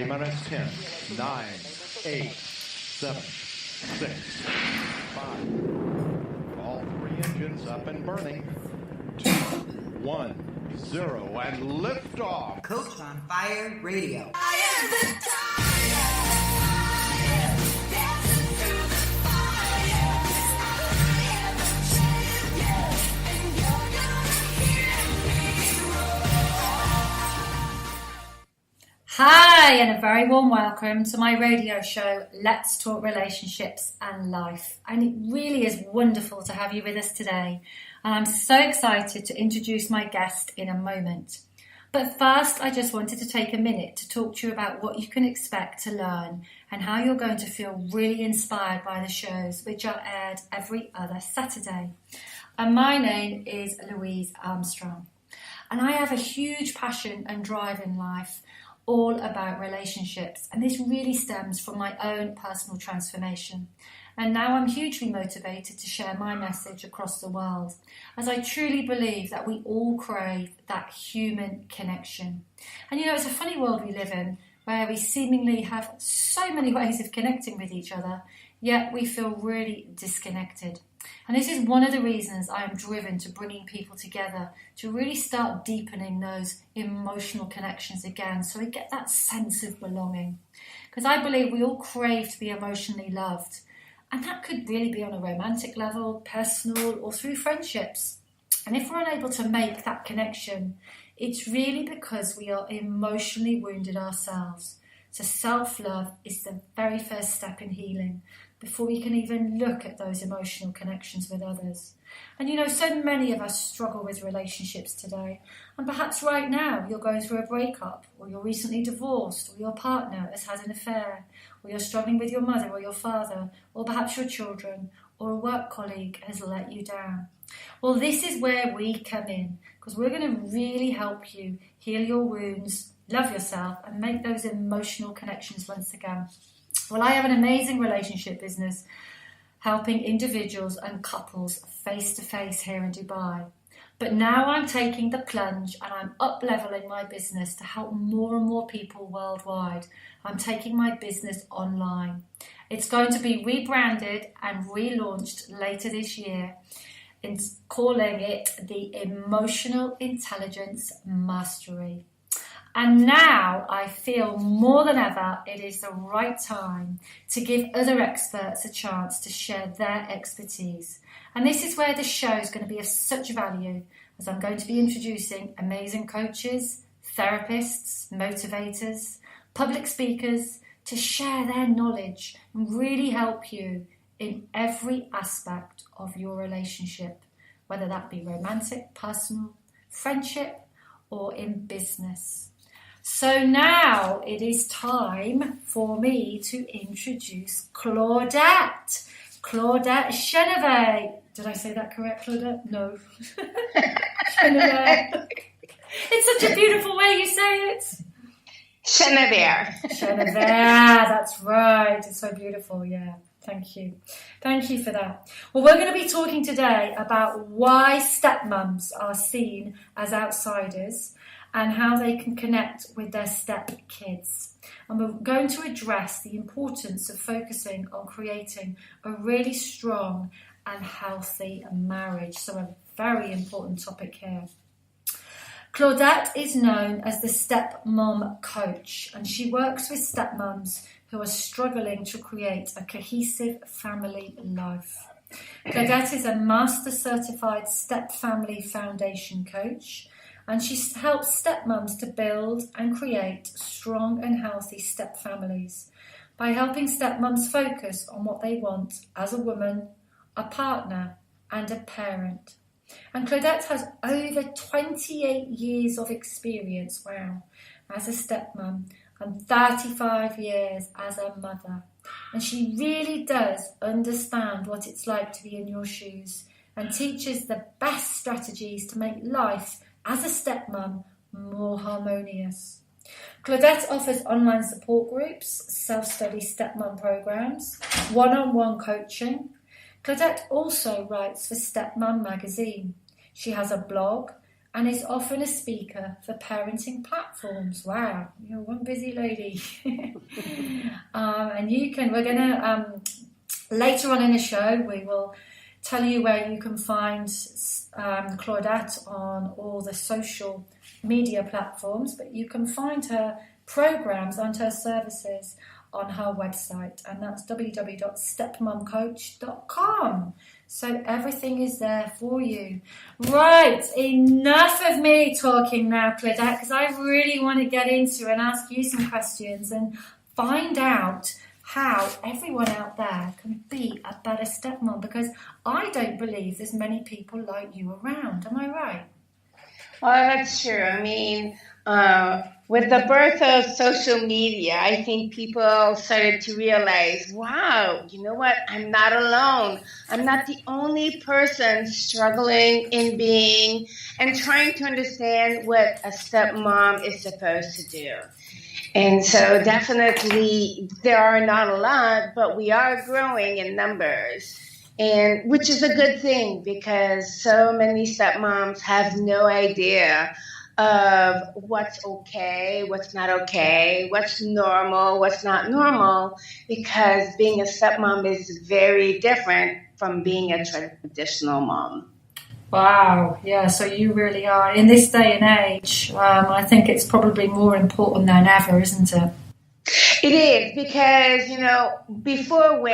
T-minus 10, 9, 8, 7, 6, 5. All three engines up and burning. 2, 1, 0, and lift off. Coach on Fire Radio. I am the fire, dancing through the fire. I am the champion, and you're gonna hear me roar. Hi, and a very warm welcome to my radio show, Let's Talk Relationships and Life. And it really is wonderful to have you with us today. And I'm so excited to introduce my guest in a moment. But first, I just wanted to take a minute to talk to you about what you can expect to learn and how you're going to feel really inspired by the shows, which are aired every other Saturday. And my name is Louise Armstrong. And I have a huge passion and drive in life, all about relationships. And this really stems from my own personal transformation. And now I'm hugely motivated to share my message across the world, as I truly believe that we all crave that human connection. And you know, it's a funny world we live in, where we seemingly have so many ways of connecting with each other, yet we feel really disconnected. And this is one of the reasons I am driven to bringing people together to really start deepening those emotional connections again, so we get that sense of belonging. Because I believe we all crave to be emotionally loved. And that could really be on a romantic level, personal, or through friendships. And if we're unable to make that connection, it's really because we are emotionally wounded ourselves. So self-love is the very first step in healing, before we can even look at those emotional connections with others. And you know, so many of us struggle with relationships today. And perhaps right now you're going through a breakup, or you're recently divorced, or your partner has had an affair, or you're struggling with your mother or your father, or perhaps your children, or a work colleague has let you down. Well, this is where we come in, because we're going to really help you heal your wounds, love yourself, and make those emotional connections once again. Well, I have an amazing relationship business helping individuals and couples face-to-face here in Dubai. But now I'm taking the plunge and I'm up-leveling my business to help more and more people worldwide. I'm taking my business online. It's going to be rebranded and relaunched later this year, calling it the Emotional Intelligence Mastery. And now I feel more than ever it is the right time to give other experts a chance to share their expertise. And this is where the show is going to be of such value, as I'm going to be introducing amazing coaches, therapists, motivators, public speakers to share their knowledge and really help you in every aspect of your relationship, whether that be romantic, personal, friendship, or in business. So now it is time for me to introduce Claudette. Claudette Chenevert. Did I say that correct, Claudette? No. Chenevert. It's such a beautiful way you say it. Chenevert. Chenevert, that's right. It's so beautiful, yeah. Thank you. Thank you for that. Well, we're going to be talking today about why stepmoms are seen as outsiders and how they can connect with their step kids. And we're going to address the importance of focusing on creating a really strong and healthy marriage. So a very important topic here. Claudette is known as the Stepmom Coach, and she works with stepmoms who are struggling to create a cohesive family life. Claudette is a Master Certified Stepfamily Foundation Coach, and she helps stepmoms to build and create strong and healthy step families by helping stepmoms focus on what they want as a woman, a partner, and a parent. And Claudette has over 28 years of experience, wow, as a stepmom and 35 years as a mother. And she really does understand what it's like to be in your shoes and teaches the best strategies to make life as a stepmom more harmonious. Claudette offers online support groups, self-study stepmom programs, one-on-one coaching. Claudette also writes for Stepmom magazine. She has a blog and is often a speaker for parenting platforms. Wow, you're one busy lady. And we're going to, later on in the show, we will tell you where you can find Claudette on all the social media platforms, but you can find her programs and her services on her website, and that's www.stepmomcoach.com. So everything is there for you. Right, enough of me talking now, Claudette, because I really want to get into and ask you some questions and find out how everyone out there can be a better stepmom, because I don't believe there's many people like you around. Am I right? Well, that's true. I mean, with the birth of social media, I think people started to realize, wow, you know what? I'm not alone. I'm not the only person struggling in being and trying to understand what a stepmom is supposed to do. And so definitely there are not a lot, but we are growing in numbers. And which is a good thing, because so many stepmoms have no idea of what's okay, what's not okay, what's normal, what's not normal, because being a stepmom is very different from being a traditional mom. Wow, yeah, so you really are. In this day and age, I think it's probably more important than ever, isn't it? It is, because, before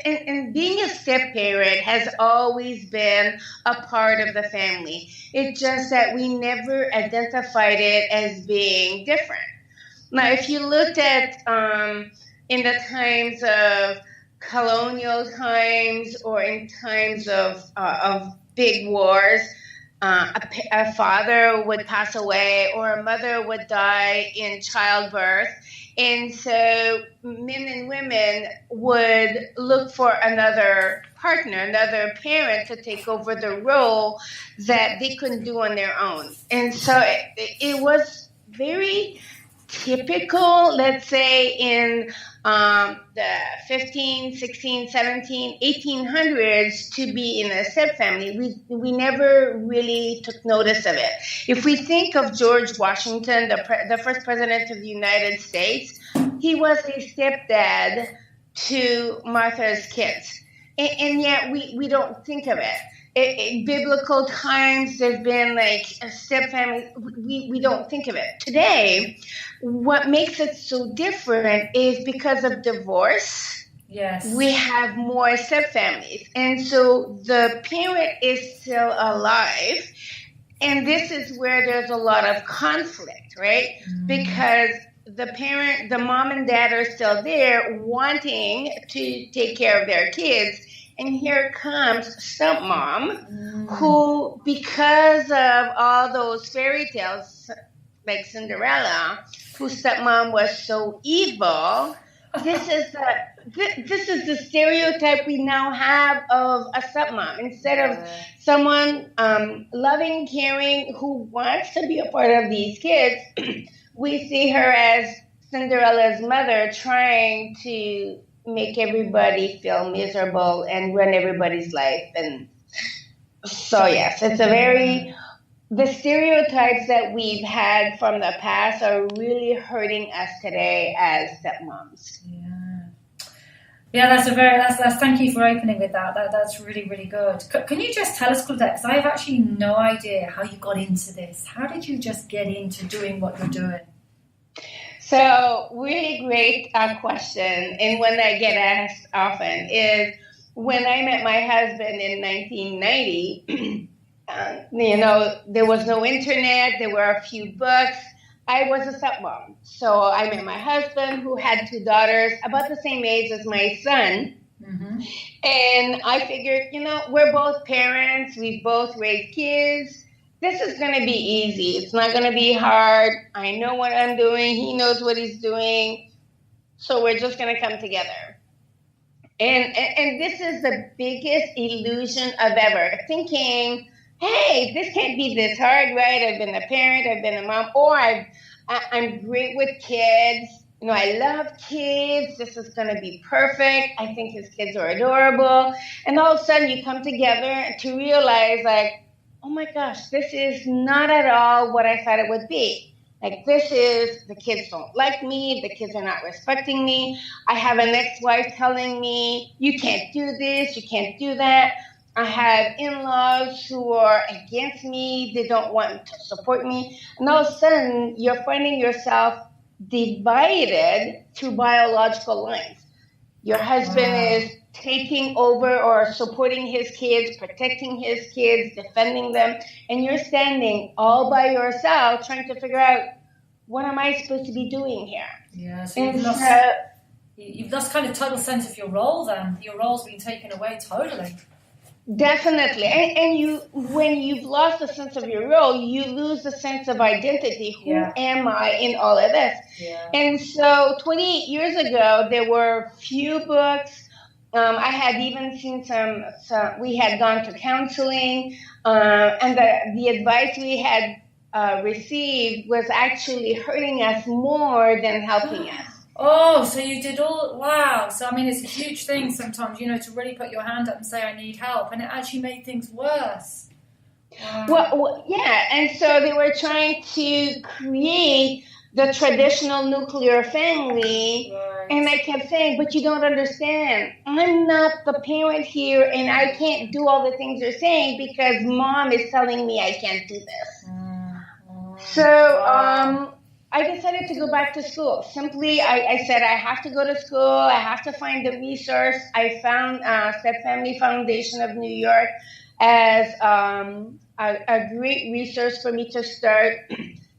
and being a step parent has always been a part of the family. It's just that we never identified it as being different. Now, if you looked at in the times of colonial times or in times of big wars, a father would pass away or a mother would die in childbirth. And so men and women would look for another partner, another parent to take over the role that they couldn't do on their own. And so it was very typical, let's say, in the 15, 16, 17, 1800s to be in a stepfamily. We never really took notice of it. If we think of George Washington, the first president of the United States, he was a stepdad to Martha's kids. And yet we don't think of it. In biblical times, there's been like a stepfamily. We don't think of it. Today, what makes it so different is because of divorce. Yes. We have more stepfamilies. And so the parent is still alive. And this is where there's a lot of conflict, right? Mm. Because the mom and dad are still there wanting to take care of their kids. And here comes stepmom, who, because of all those fairy tales like Cinderella, whose stepmom was so evil, this is the stereotype we now have of a stepmom. Instead of someone loving, caring, who wants to be a part of these kids, we see her as Cinderella's mother trying to make everybody feel miserable and run everybody's life. And so, yes, the stereotypes that we've had from the past are really hurting us today as stepmoms. Yeah, that's thank you for opening with that. That's really, really good. Can you just tell us, Claudette, because I have actually no idea how you got into this. How did you just get into doing what you're doing? So, really great question, and one I get asked often is, when I met my husband in 1990, there was no internet, there were a few books. I was a stepmom. So I met my husband, who had 2 daughters about the same age as my son. Mm-hmm. And I figured, we're both parents, we've both raised kids. This is going to be easy. It's not going to be hard. I know what I'm doing. He knows what he's doing. So we're just going to come together. And this is the biggest illusion of ever. Thinking, hey, this can't be this hard, right? I've been a parent, I've been a mom, or I'm great with kids. I love kids. This is going to be perfect. I think his kids are adorable. And all of a sudden you come together to realize, like, oh my gosh, this is not at all what I thought it would be. Like, this is, the kids don't like me, the kids are not respecting me. I have an ex-wife telling me, you can't do this, you can't do that. I have in-laws who are against me, they don't want to support me. And all of a sudden, you're finding yourself divided through biological lines. Your husband is taking over or supporting his kids, protecting his kids, defending them, and you're standing all by yourself trying to figure out, what am I supposed to be doing here? Yeah, so And you've lost kind of total sense of your role then. Your role's been taken away totally. definitely. And you, when you've lost the sense of your role, you lose the sense of identity. Who am I in all of this? Yeah. And so 28 years ago, there were few books. I had even seen some we had gone to counseling, and the advice we had received was actually hurting us more than helping us. Oh, so you did all, wow. So, I mean, it's a huge thing sometimes, to really put your hand up and say, I need help. And it actually made things worse. Wow. Well, yeah. And so they were trying to create the traditional nuclear family. Right. And I kept saying, but you don't understand. I'm not the parent here, and I can't do all the things you're saying because mom is telling me I can't do this. So I decided to go back to school. Simply, I said, I have to go to school. I have to find the resource. I found Stepfamily Foundation of New York as a great resource for me to start.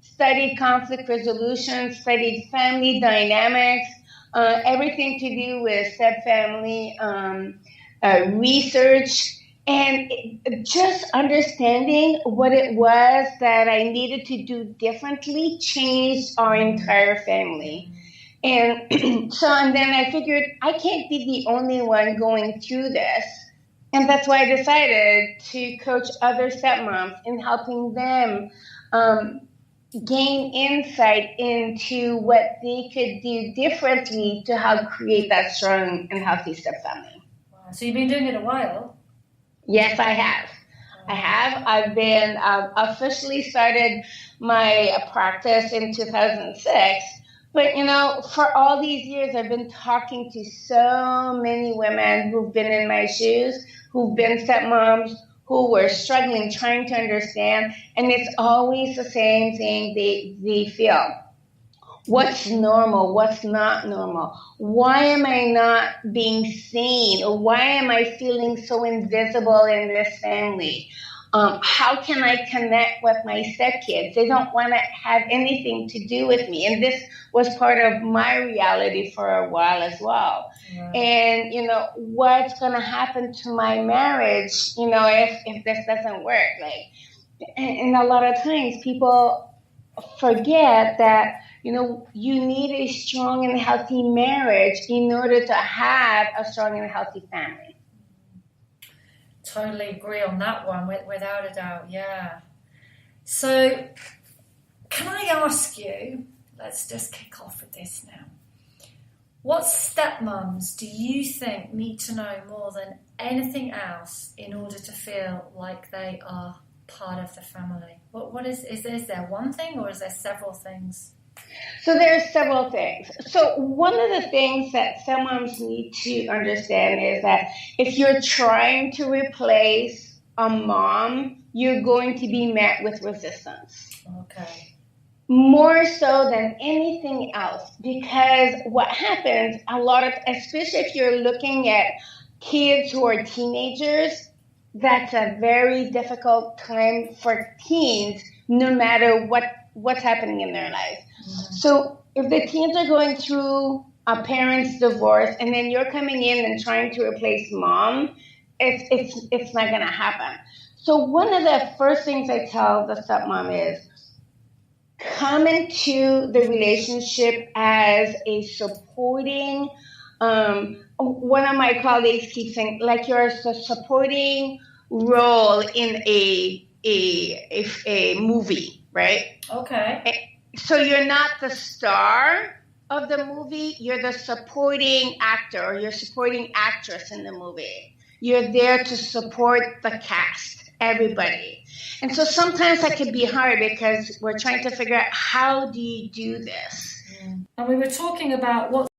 Studied conflict resolution, studied family dynamics, everything to do with stepfamily research, and just understanding what it was that I needed to do differently changed our entire family. And so, and then I figured I can't be the only one going through this. And that's why I decided to coach other stepmoms in helping them gain insight into what they could do differently to help create that strong and healthy stepfamily. Wow. So you've been doing it a while? Yes, I have. I've been officially started my practice in 2006. But, for all these years, I've been talking to so many women who've been in my shoes, who've been stepmoms, who were struggling, trying to understand, and it's always the same thing they feel. What's normal? What's not normal? Why am I not being seen? Or why am I feeling so invisible in this family? How can I connect with my stepkids? They don't want to have anything to do with me. And this was part of my reality for a while as well. Yeah. And, what's going to happen to my marriage, if this doesn't work? And a lot of times people forget that, you need a strong and healthy marriage in order to have a strong and healthy family. Totally agree on that one, without a doubt, yeah. So, can I ask you, let's just kick off with this now. What stepmoms do you think need to know more than anything else in order to feel like they are part of the family? What is there one thing or is there several things? So there's several things. So one of the things that stepmoms need to understand is that if you're trying to replace a mom, you're going to be met with resistance. Okay. More so than anything else, because what happens a lot of, especially if you're looking at kids who are teenagers, that's a very difficult time for teens, no matter what's happening in their life. Mm-hmm. So if the teens are going through a parent's divorce and then you're coming in and trying to replace mom, it's not going to happen. So one of the first things I tell the stepmom is come into the relationship as a supporting, one of my colleagues keeps saying, like you're a supporting role in a movie, right? Okay. So you're not the star of the movie, you're the supporting actor or you're supporting actress in the movie. You're there to support the cast everybody. And so sometimes that can be hard because we're trying to figure out, how do you do this? And we were talking about what